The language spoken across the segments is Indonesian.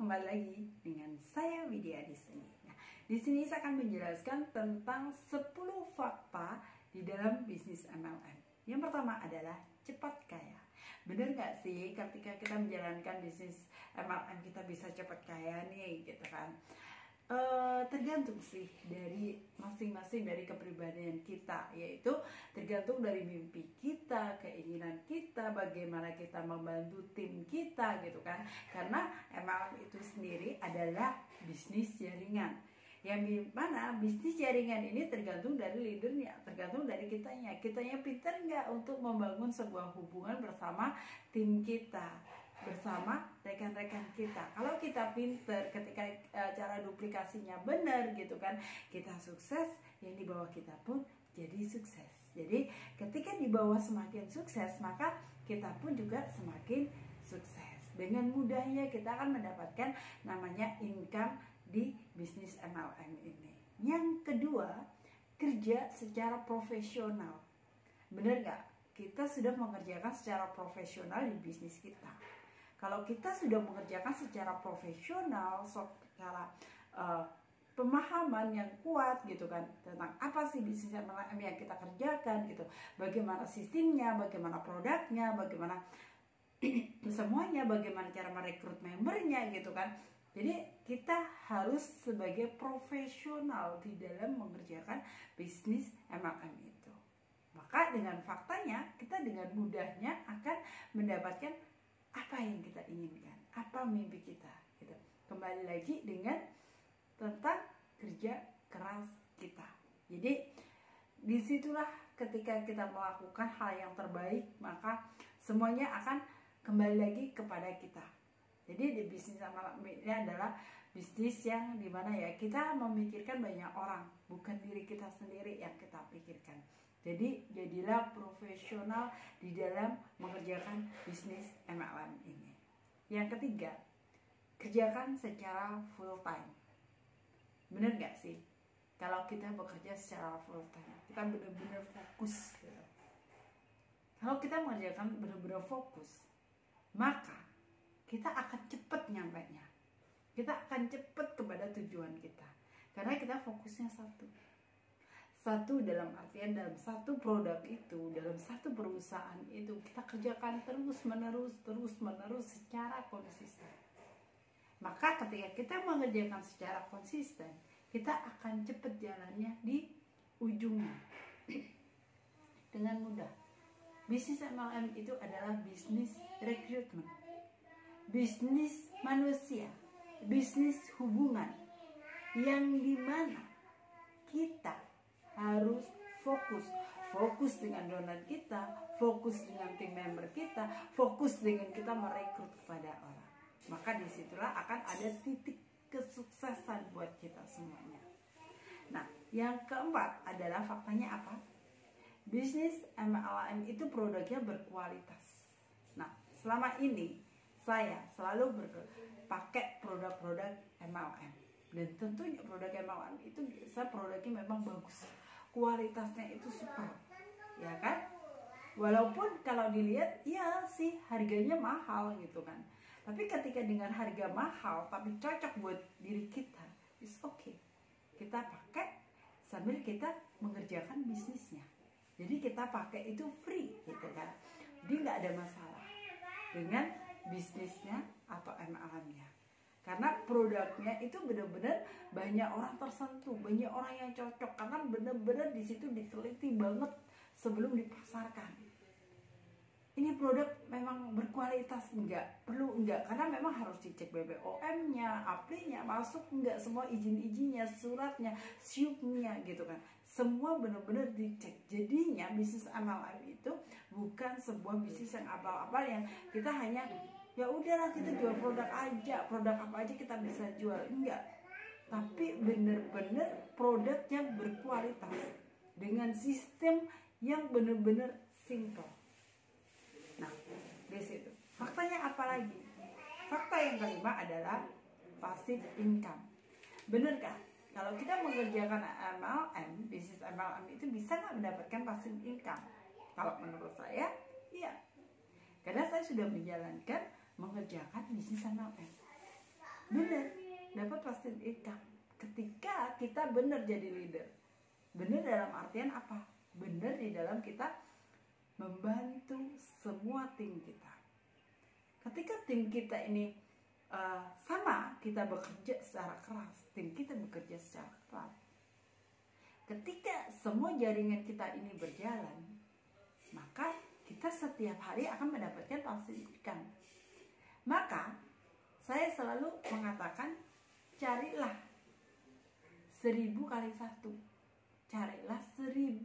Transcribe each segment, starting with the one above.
kembali lagi dengan saya Widya di sini. Nah, di sini saya akan menjelaskan tentang 10 fakta di dalam bisnis MLM. Yang pertama adalah cepat kaya. Bener nggak sih ketika kita menjalankan bisnis MLM kita bisa cepat kaya nih, gitu kan? Tergantung sih dari masing-masing dari kepribadian kita, yaitu tergantung dari mimpi kita, keinginan kita, bagaimana kita membantu tim kita, gitu kan. Karena MLM itu sendiri adalah bisnis jaringan, yang mana bisnis jaringan ini tergantung dari leadernya, tergantung dari kitanya pintar nggak untuk membangun sebuah hubungan bersama tim kita, bersama rekan-rekan kita. Kalau kita pinter, ketika cara duplikasinya benar, gitu kan, kita sukses, yang di bawah kita pun jadi sukses. Jadi ketika di bawah semakin sukses, maka kita pun juga semakin sukses. Dengan mudahnya kita akan mendapatkan namanya income di bisnis MLM ini. Yang kedua, kerja secara profesional. Benar nggak? Kita sudah mengerjakan secara profesional di bisnis kita. Kalau kita sudah mengerjakan secara profesional, secara pemahaman yang kuat, gitu kan, tentang apa sih bisnis MLM yang kita kerjakan, gitu, bagaimana sistemnya, bagaimana produknya, bagaimana semuanya, bagaimana cara merekrut membernya, gitu kan. Jadi kita harus sebagai profesional di dalam mengerjakan bisnis MLM itu. Maka dengan faktanya kita dengan mudahnya akan mendapatkan apa yang kita inginkan, apa mimpi kita, gitu. Kembali lagi dengan tentang kerja keras kita. Jadi disitulah ketika kita melakukan hal yang terbaik, maka semuanya akan kembali lagi kepada kita. Jadi di bisnis MLM ini adalah bisnis yang dimana ya kita memikirkan banyak orang, bukan diri kita sendiri yang kita pikirkan. Jadi jadilah profesional di dalam mengerjakan bisnis MLM ini. Yang ketiga, kerjakan secara full time. Bener gak sih? Kalau kita bekerja secara full time, kita benar-benar fokus, gitu. Kalau kita mengerjakan benar-benar fokus, maka kita akan cepat nyampainya. Kita akan cepat kepada tujuan kita. Karena kita fokusnya satu dalam artian dalam satu produk itu, dalam satu perusahaan itu kita kerjakan terus menerus secara konsisten. Maka ketika kita mengerjakan secara konsisten, kita akan cepat jalannya di ujungnya dengan mudah. Bisnis MLM itu adalah bisnis rekrutmen, bisnis manusia, bisnis hubungan, yang dimana kita harus fokus dengan downline kita, fokus dengan tim member kita, fokus dengan kita merekrut kepada orang. Maka disitulah akan ada titik kesuksesan buat kita semuanya. Nah, yang keempat adalah faktanya apa? Bisnis MLM itu produknya berkualitas. Nah, selama ini saya selalu pakai produk-produk MLM. Dan tentunya produk MLM itu biasa produknya memang bagus, kualitasnya itu super, ya kan? Walaupun kalau dilihat ya sih harganya mahal, gitu kan. Tapi ketika dengan harga mahal tapi cocok buat diri kita, it's okay. Kita pakai sambil kita mengerjakan bisnisnya. Jadi kita pakai itu free, gitu kan. Jadi nggak ada masalah dengan bisnisnya atau MLM-nya. Karena produknya itu benar-benar banyak orang tersentuh, banyak orang yang cocok, karena benar-benar di situ diteliti banget sebelum dipasarkan. Ini produk memang berkualitas enggak? Perlu enggak? Karena memang harus dicek BPOM-nya, APRI-nya, masuk enggak, semua izin-izinnya, suratnya, SIUP-nya, gitu kan. Semua benar-benar dicek. Jadinya bisnis MLM itu bukan sebuah bisnis yang abal-abal yang kita hanya ya udahlah kita jual produk aja, produk apa aja kita bisa jual, enggak. Tapi bener-bener produk yang berkualitas dengan sistem yang bener-bener simple. Nah, di situ. Faktanya apa lagi? Fakta yang kelima adalah passive income. Bener kan? Kalau kita mengerjakan MLM, bisnis MLM itu bisa nggak mendapatkan passive income? Kalau menurut saya, iya. Karena saya sudah menjalankan mengerjakan bisnis MLM. benar dapat passive income ketika kita benar jadi leader. Benar dalam artian apa? Benar di dalam kita membantu semua tim kita. Ketika tim kita ini sama, kita bekerja secara keras, tim kita bekerja secara keras. Ketika semua jaringan kita ini berjalan, maka kita setiap hari akan mendapatkan passive income. Maka saya selalu mengatakan, carilah 1000 kali 1. Carilah 1000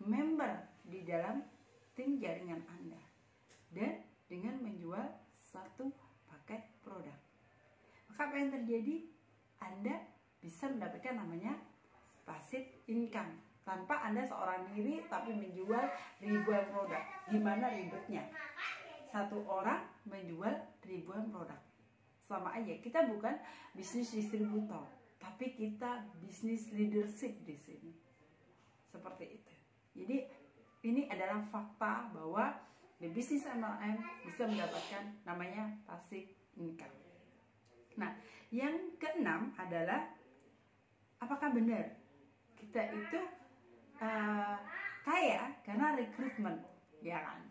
member di dalam tim jaringan Anda. Dan dengan menjual satu paket produk, maka apa yang terjadi? Anda bisa mendapatkan namanya passive income tanpa Anda seorang diri tapi menjual ribuan produk. Gimana ribetnya? Satu orang menjual ribuan produk. Sama aja, kita bukan bisnis distributor, tapi kita bisnis leadership di sini. Seperti itu. Jadi ini adalah fakta bahwa di bisnis MLM bisa mendapatkan namanya passive income. Nah, yang keenam adalah apakah benar kita itu kaya karena rekrutmen, ya kan?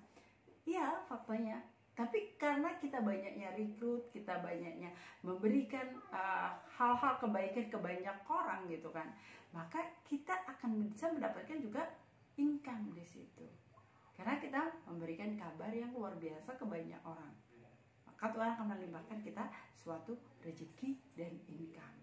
Iya, faktanya. Tapi karena kita banyaknya rekrut, kita banyaknya memberikan hal-hal kebaikan ke banyak orang gitu kan, maka kita akan bisa mendapatkan juga income di situ. Karena kita memberikan kabar yang luar biasa ke banyak orang, maka Tuhan akan melimpahkan kita suatu rezeki dan income.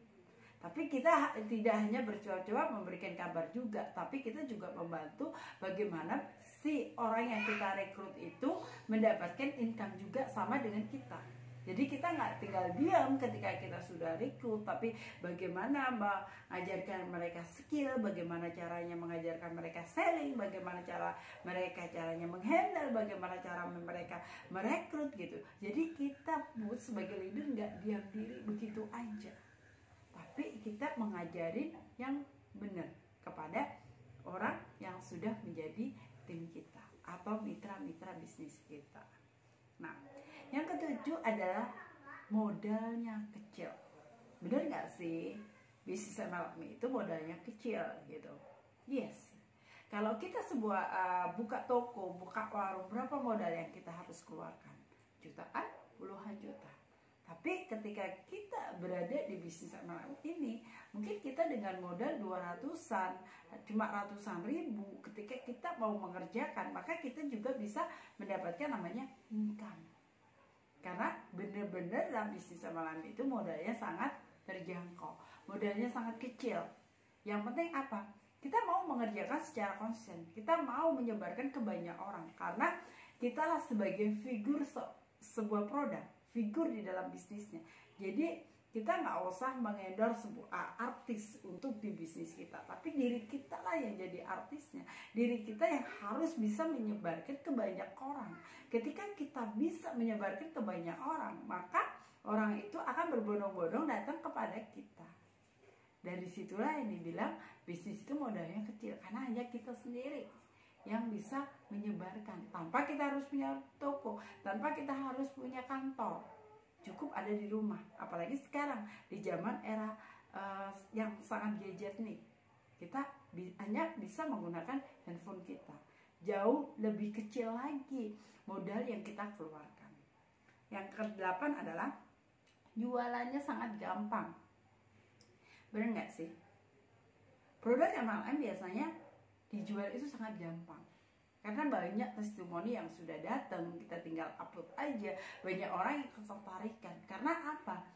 Tapi kita tidak hanya bercoba-coba memberikan kabar juga, tapi kita juga membantu bagaimana si orang yang kita rekrut itu mendapatkan income juga sama dengan kita. Jadi kita nggak tinggal diam ketika kita sudah rekrut, tapi bagaimana mengajarkan mereka skill, bagaimana caranya mengajarkan mereka selling, bagaimana caranya menghandle, bagaimana cara mereka merekrut gitu. Jadi kita sebagai leader nggak diam diri begitu aja, tapi kita mengajarin yang benar kepada orang yang sudah menjadi tim kita atau mitra-mitra bisnis kita. Nah, yang ketujuh adalah modalnya kecil. Benar nggak sih? Bisnis MLM itu modalnya kecil gitu. Yes. Kalau kita buka toko, buka warung, berapa modal yang kita harus keluarkan? Jutaan, puluhan juta. Tapi ketika kita berada di bisnis MLM ini, mungkin kita dengan modal 200-an, cuma ratusan ribu, ketika kita mau mengerjakan, maka kita juga bisa mendapatkan namanya income. Karena benar-benar dalam bisnis MLM itu modalnya sangat terjangkau, modalnya sangat kecil. Yang penting apa? Kita mau mengerjakan secara konsisten, kita mau menyebarkan ke banyak orang, karena kita sebagai figur sebuah produk, figur di dalam bisnisnya. Jadi kita nggak usah mengendorse sebuah artis untuk di bisnis kita, tapi diri kita lah yang jadi artisnya. Diri kita yang harus bisa menyebarkan ke banyak orang. Ketika kita bisa menyebarkan ke banyak orang, maka orang itu akan berbondong-bondong datang kepada kita. Dari situlah yang dibilang bisnis itu modalnya kecil, karena hanya kita sendiri yang bisa menyebarkan, tanpa kita harus punya toko, tanpa kita harus punya kantor, cukup ada di rumah. Apalagi sekarang di zaman era yang sangat gadget nih, kita hanya bisa menggunakan handphone kita. Jauh lebih kecil lagi modal yang kita keluarkan. Yang ke-8 adalah jualannya sangat gampang. Benar nggak sih? Produk MLM biasanya dijual itu sangat gampang, karena banyak testimoni yang sudah datang, kita tinggal upload aja, banyak orang yang ketertarikan. Karena apa?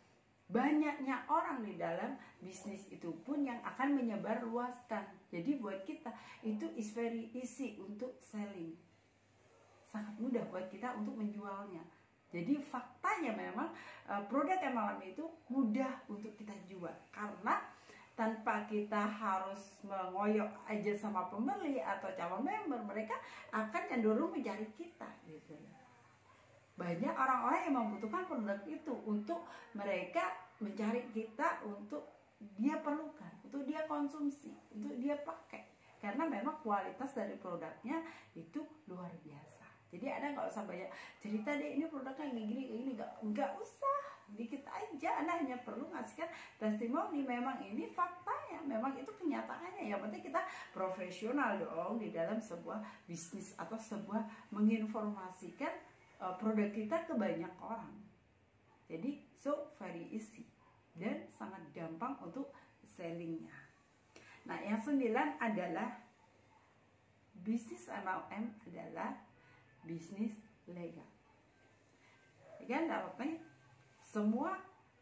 Banyaknya orang di dalam bisnis itu pun yang akan menyebarluaskan. Jadi buat kita itu is very easy untuk selling, sangat mudah buat kita untuk menjualnya. Jadi faktanya memang produk MLM itu mudah untuk kita jual, karena tanpa kita harus mengoyok aja sama pembeli atau calon member, mereka akan cenderung mencari kita gitu. Banyak orang-orang yang membutuhkan produk itu untuk mereka mencari kita, untuk dia perlukan, untuk dia konsumsi, untuk dia pakai, karena memang kualitas dari produknya itu luar biasa. Jadi Anda nggak usah banyak cerita deh, ini produknya kayak gini, nggak usah. dikit aja. Anda hanya perlu ngasihkan testimoni, memang ini faktanya, memang itu kenyataannya. Yang penting kita profesional dong di dalam sebuah bisnis atau sebuah menginformasikan produk kita ke banyak orang. Jadi so very easy dan sangat gampang untuk sellingnya. Nah, yang 9 adalah bisnis MLM adalah bisnis legal. Kan artinya semua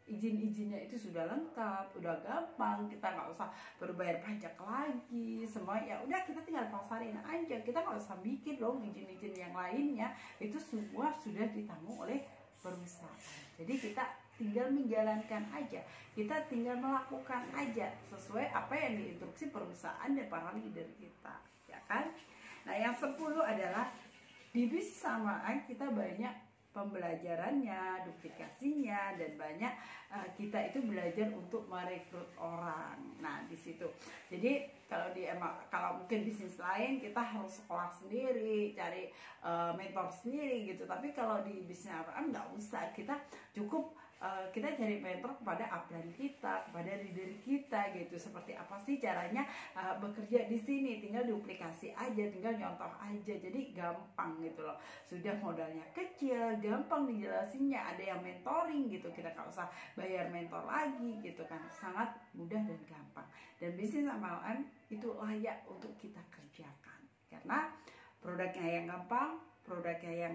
izin-izinnya itu sudah lengkap, udah gampang, kita nggak usah berbayar pajak lagi, semua ya udah kita tinggal pasarin aja, kita nggak usah bikin dong izin-izin yang lainnya, itu semua sudah ditanggung oleh perusahaan. Jadi kita tinggal menjalankan aja, kita tinggal melakukan aja sesuai apa yang diinstruksi perusahaan dan para leader kita, ya kan? Nah, yang 10 adalah di bisnis MLM kita banyak pembelajarannya, duplikasinya, dan banyak kita itu belajar untuk merekrut orang. Nah, di situ. Jadi kalau mungkin bisnis lain kita harus sekolah sendiri, cari mentor sendiri gitu. Tapi kalau di bisnis MLM nggak usah, kita cukup kita cari mentor kepada upline kita, kepada leader kita gitu. Seperti apa sih caranya bekerja di sini? Tinggal duplikasi aja, tinggal nyontoh aja. Jadi gampang gitu loh. Sudah modalnya kecil, gampang dijelasinnya. Ada yang mentoring gitu. Kita nggak usah bayar mentor lagi gitu kan. Sangat mudah dan gampang. Dan bisnis MLM itu layak untuk kita kerjakan. Karena produknya yang gampang, produknya yang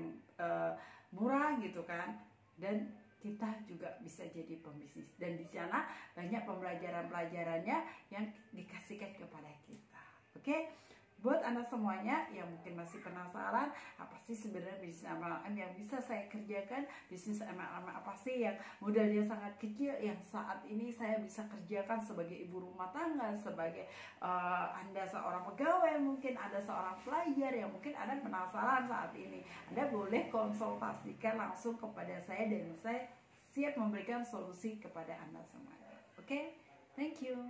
murah gitu kan. Dan kita juga bisa jadi pembisnis, dan di sana banyak pembelajaran-pelajarannya yang dikasihkan kepada kita. Oke, buat Anda semuanya yang mungkin masih penasaran apa sih sebenarnya bisnis MLM yang bisa saya kerjakan, bisnis MLM apa sih yang modalnya sangat kecil yang saat ini saya bisa kerjakan sebagai ibu rumah tangga, sebagai Anda seorang pegawai, mungkin Anda seorang pelajar yang mungkin Anda penasaran saat ini, Anda boleh konsultasikan langsung kepada saya dan saya siap memberikan solusi kepada Anda semuanya. Oke, thank you.